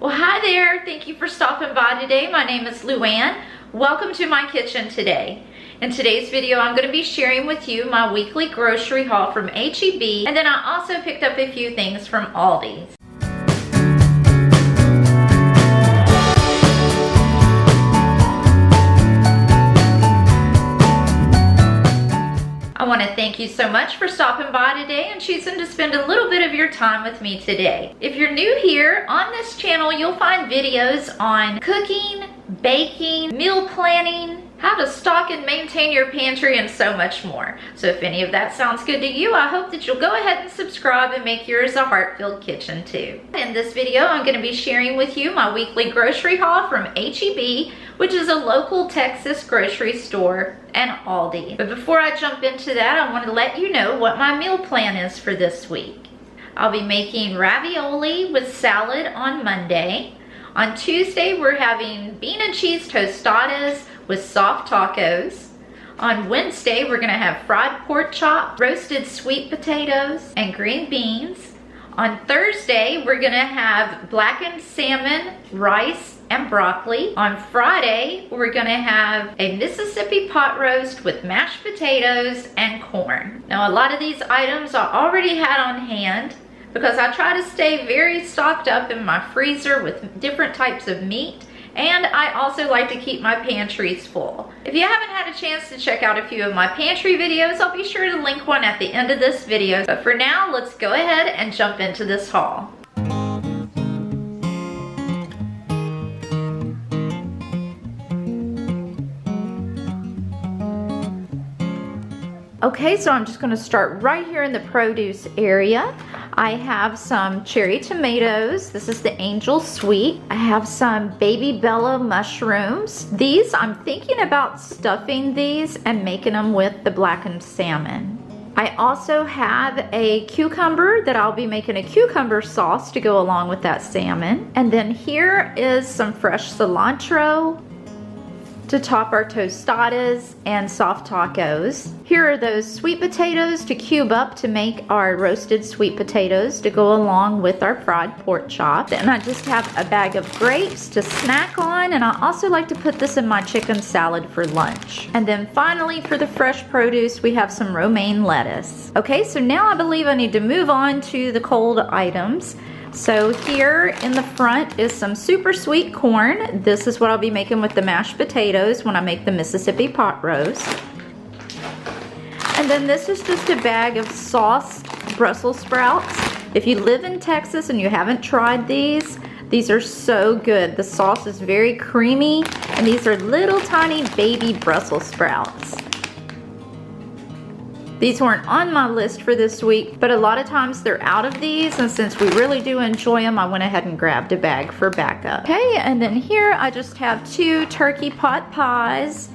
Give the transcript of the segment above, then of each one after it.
Well, hi there. Thank you for stopping by today. My name is Luann. Welcome to my kitchen today. In today's video, I'm going to be sharing with you my weekly grocery haul from HEB, and then I also picked up a few things from Aldi. I want to thank you so much for stopping by today and choosing to spend a little bit of your time with me today. If you're new here, on this channel you'll find videos on cooking, baking, meal planning, how to stock and maintain your pantry, and so much more. So if any of that sounds good to you, I hope that you'll go ahead and subscribe and make yours a heart-filled kitchen too. In this video, I'm going to be sharing with you my weekly grocery haul from HEB, which is a local Texas grocery store, and Aldi. But before I jump into that, I want to let you know what my meal plan is for this week. I'll be making ravioli with salad on Monday. On Tuesday, we're having bean and cheese tostadas with soft tacos. On Wednesday, we're gonna have fried pork chop, roasted sweet potatoes, and green beans. On Thursday, we're gonna have blackened salmon, rice, and broccoli. On Friday, we're gonna have a Mississippi pot roast with mashed potatoes and corn. Now, a lot of these items I already had on hand because I try to stay very stocked up in my freezer with different types of meat, and I also like to keep my pantries full. If you haven't had a chance to check out a few of my pantry videos, I'll be sure to link one at the end of this video. But for now, let's go ahead and jump into this haul. Okay, so I'm just going to start right here in the produce area. I have some cherry tomatoes. This is the Angel Sweet. I have some baby Bella mushrooms. These, I'm thinking about stuffing these and making them with the blackened salmon. I also have a cucumber that I'll be making a cucumber sauce to go along with that salmon. And then here is some fresh cilantro to top our tostadas and soft tacos. Here are those sweet potatoes to cube up to make our roasted sweet potatoes to go along with our fried pork chop. And I just have a bag of grapes to snack on, and I also like to put this in my chicken salad for lunch. And then finally, for the fresh produce, we have some romaine lettuce. Okay, so now I believe I need to move on to the cold items. So here in the front is some super sweet corn. This is what I'll be making with the mashed potatoes when I make the Mississippi pot roast. And then this is just a bag of sauced Brussels sprouts. If you live in Texas and you haven't tried these are so good. The sauce is very creamy, and these are little tiny baby Brussels sprouts. These weren't on my list for this week, but a lot of times they're out of these, and since we really do enjoy them, I went ahead and grabbed a bag for backup. Okay, and then here I just have 2 turkey pot pies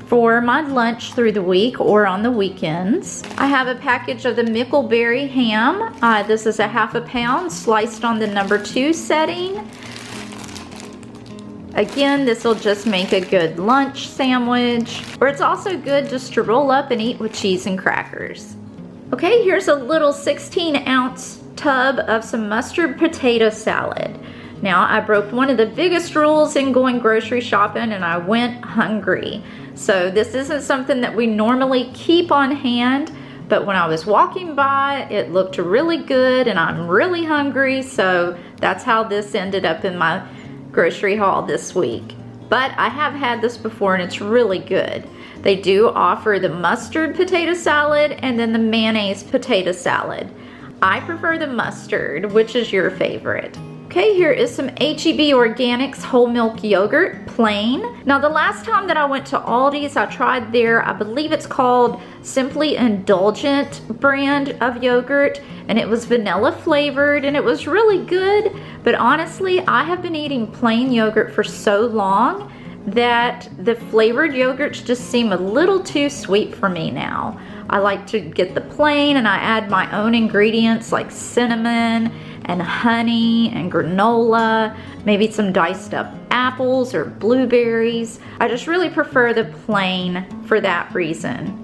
for my lunch through the week or on the weekends. I have a package of the Mickleberry ham. This is a ½ pound sliced on the number 2 setting. Again, this will just make a good lunch sandwich, or it's also good just to roll up and eat with cheese and crackers. Okay, here's a little 16-ounce tub of some mustard potato salad. Now, I broke one of the biggest rules in going grocery shopping, and I went hungry. So this isn't something that we normally keep on hand, but when I was walking by, it looked really good, and I'm really hungry, so that's how this ended up in my grocery haul this week. But I have had this before, and it's really good. They do offer the mustard potato salad and then the mayonnaise potato salad. I prefer the mustard. Which is your favorite? Okay, here is some HEB Organics whole milk yogurt, plain. Now, the last time that I went to Aldi's, I tried their, I believe it's called Simply Indulgent brand of yogurt, and it was vanilla flavored, and it was really good. But honestly, I have been eating plain yogurt for so long that the flavored yogurts just seem a little too sweet for me now. I like to get the plain, and I add my own ingredients like cinnamon and honey and granola, maybe some diced up apples or blueberries. I just really prefer the plain for that reason.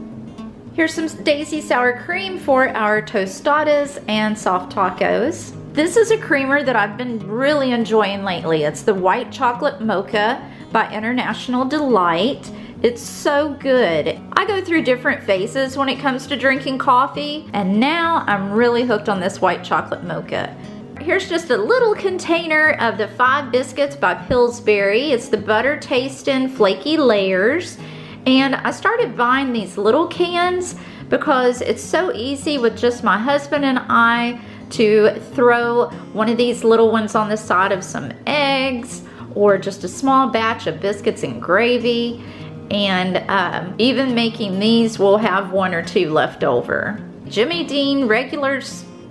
Here's some Daisy sour cream for our tostadas and soft tacos. This is a creamer that I've been really enjoying lately. It's the White Chocolate Mocha by International Delight. It's so good. I go through different phases when it comes to drinking coffee, and now I'm really hooked on this White Chocolate Mocha. Here's just a little container of the 5 biscuits by Pillsbury. It's the butter tasting flaky layers. And I started buying these little cans because it's so easy with just my husband and I to throw one of these little ones on the side of some eggs or just a small batch of biscuits and gravy. And even making these, we'll have 1 or 2 left over. Jimmy Dean regular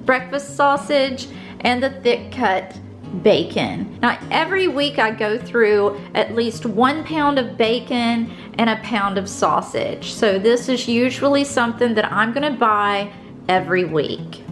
breakfast sausage and the thick cut bacon. Now every week I go through at least 1 pound of bacon and a pound of sausage. So this is usually something that I'm gonna buy every week.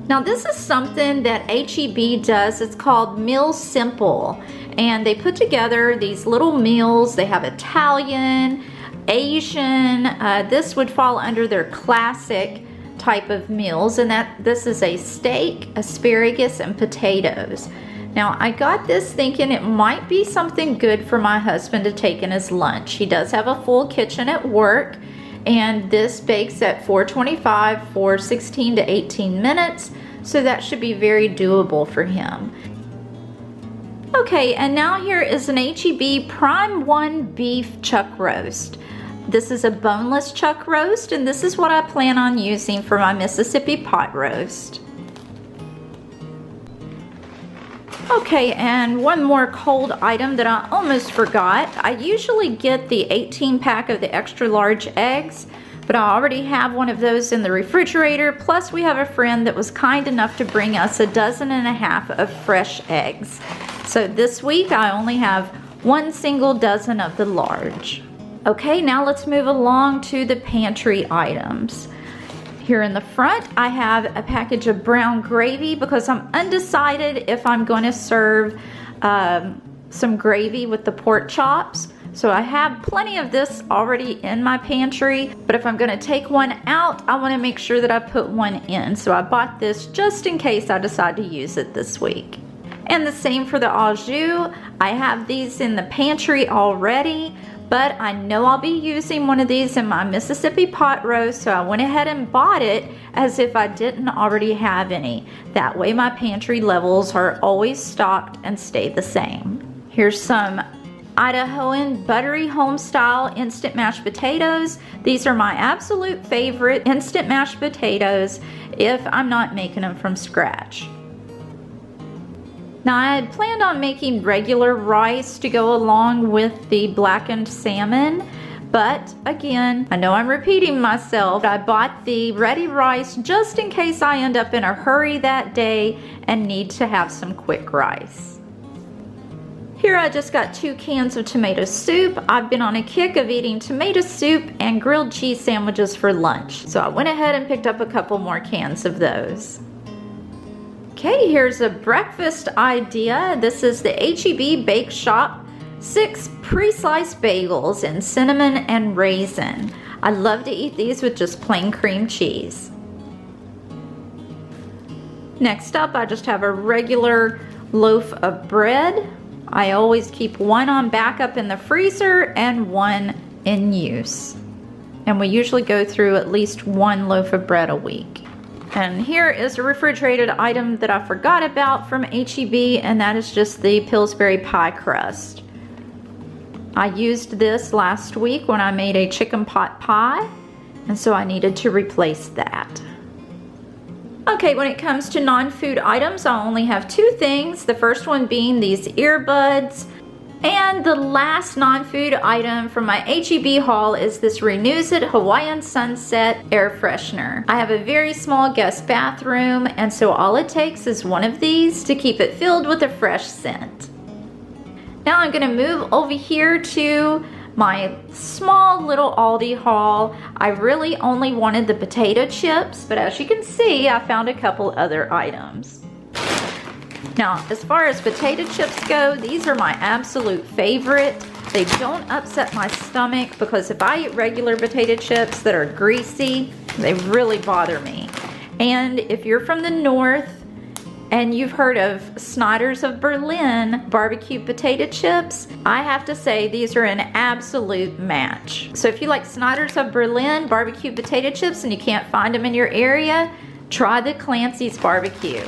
Now this is something that HEB does. It's called Meal Simple. And they put together these little meals. They have Italian, Asian. This would fall under their classic type of meals. And this is a steak, asparagus, and potatoes. Now I got this thinking it might be something good for my husband to take in his lunch. He does have a full kitchen at work. And this bakes at 425 for 16 to 18 minutes, so that should be very doable for him. Okay, and now here is an HEB Prime 1 beef chuck roast. This is a boneless chuck roast, and this is what I plan on using for my Mississippi pot roast. Okay, and one more cold item that I almost forgot. I usually get the 18 pack of the extra large eggs, but I already have one of those in the refrigerator. Plus we have a friend that was kind enough to bring us 1.5 dozen of fresh eggs. So this week I only have 1 single dozen of the large. Okay, now let's move along to the pantry items. Here in the front, I have a package of brown gravy because I'm undecided if I'm going to serve some gravy with the pork chops. So I have plenty of this already in my pantry, but if I'm going to take one out, I want to make sure that I put one in. So I bought this just in case I decide to use it this week. And the same for the au jus. I have these in the pantry already, but I know I'll be using one of these in my Mississippi pot roast, so I went ahead and bought it as if I didn't already have any. That way my pantry levels are always stocked and stay the same. Here's some Idahoan buttery home-style instant mashed potatoes. These are my absolute favorite instant mashed potatoes if I'm not making them from scratch. Now I had planned on making regular rice to go along with the blackened salmon, but again, I know I'm repeating myself. I bought the ready rice just in case I end up in a hurry that day and need to have some quick rice. Here I just got 2 cans of tomato soup. I've been on a kick of eating tomato soup and grilled cheese sandwiches for lunch, so I went ahead and picked up a couple more cans of those. Okay, here's a breakfast idea. This is the HEB Bake Shop 6 pre-sliced bagels in cinnamon and raisin. I love to eat these with just plain cream cheese. Next up, I just have a regular loaf of bread. I always keep one on backup in the freezer and one in use. And we usually go through at least 1 loaf of bread a week. And here is a refrigerated item that I forgot about from HEB, and that is just the Pillsbury pie crust. I used this last week when I made a chicken pot pie, and so I needed to replace that. Okay, when it comes to non-food items, I only have 2 things. The first one being these earbuds. And the last non-food item from my HEB haul is this Renews It Hawaiian Sunset air freshener. I have a very small guest bathroom, and so all it takes is one of these to keep it filled with a fresh scent. Now I'm gonna move over here to my small little Aldi haul. I really only wanted the potato chips, but as you can see, I found a couple other items. Now, as far as potato chips go, these are my absolute favorite. They don't upset my stomach because if I eat regular potato chips that are greasy, they really bother me. And if you're from the north and you've heard of Snyder's of Berlin barbecue potato chips, I have to say these are an absolute match. So if you like Snyder's of Berlin barbecue potato chips and you can't find them in your area, try the Clancy's barbecue.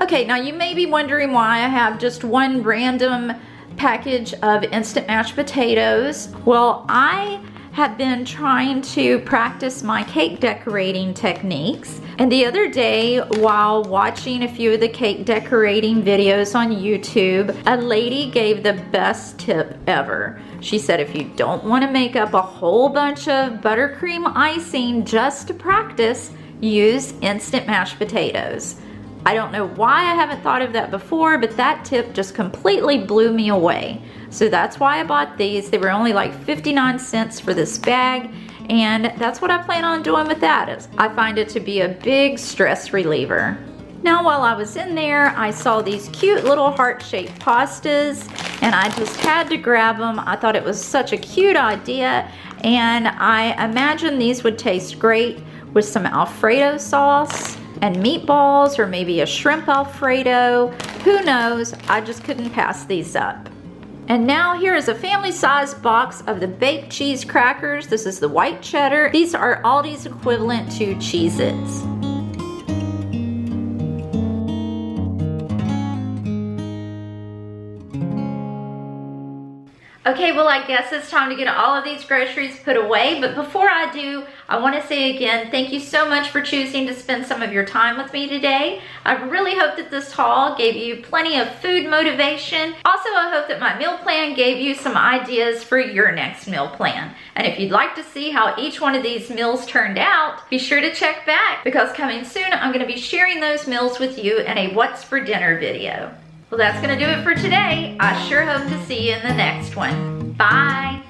Okay, now you may be wondering why I have just one random package of instant mashed potatoes. Well, I have been trying to practice my cake decorating techniques. And the other day, while watching a few of the cake decorating videos on YouTube, a lady gave the best tip ever. She said if you don't want to make up a whole bunch of buttercream icing just to practice, use instant mashed potatoes. I don't know why I haven't thought of that before, but that tip just completely blew me away. So that's why I bought these. They were only like 59 cents for this bag, and that's what I plan on doing with that. I find it to be a big stress reliever. Now while I was in there, I saw these cute little heart-shaped pastas, and I just had to grab them. I thought it was such a cute idea, and I imagine these would taste great with some Alfredo sauce and meatballs, or maybe a shrimp Alfredo. Who knows? I just couldn't pass these up. And now here is a family-sized box of the baked cheese crackers. This is the white cheddar. These are Aldi's equivalent to Cheez-Its. Okay, well, I guess it's time to get all of these groceries put away. But before I do, I want to say again, thank you so much for choosing to spend some of your time with me today. I really hope that this haul gave you plenty of food motivation. Also, I hope that my meal plan gave you some ideas for your next meal plan. And if you'd like to see how each one of these meals turned out, be sure to check back, because coming soon, I'm going to be sharing those meals with you in a What's for Dinner video. Well, that's going to do it for today. I sure hope to see you in the next one. Bye.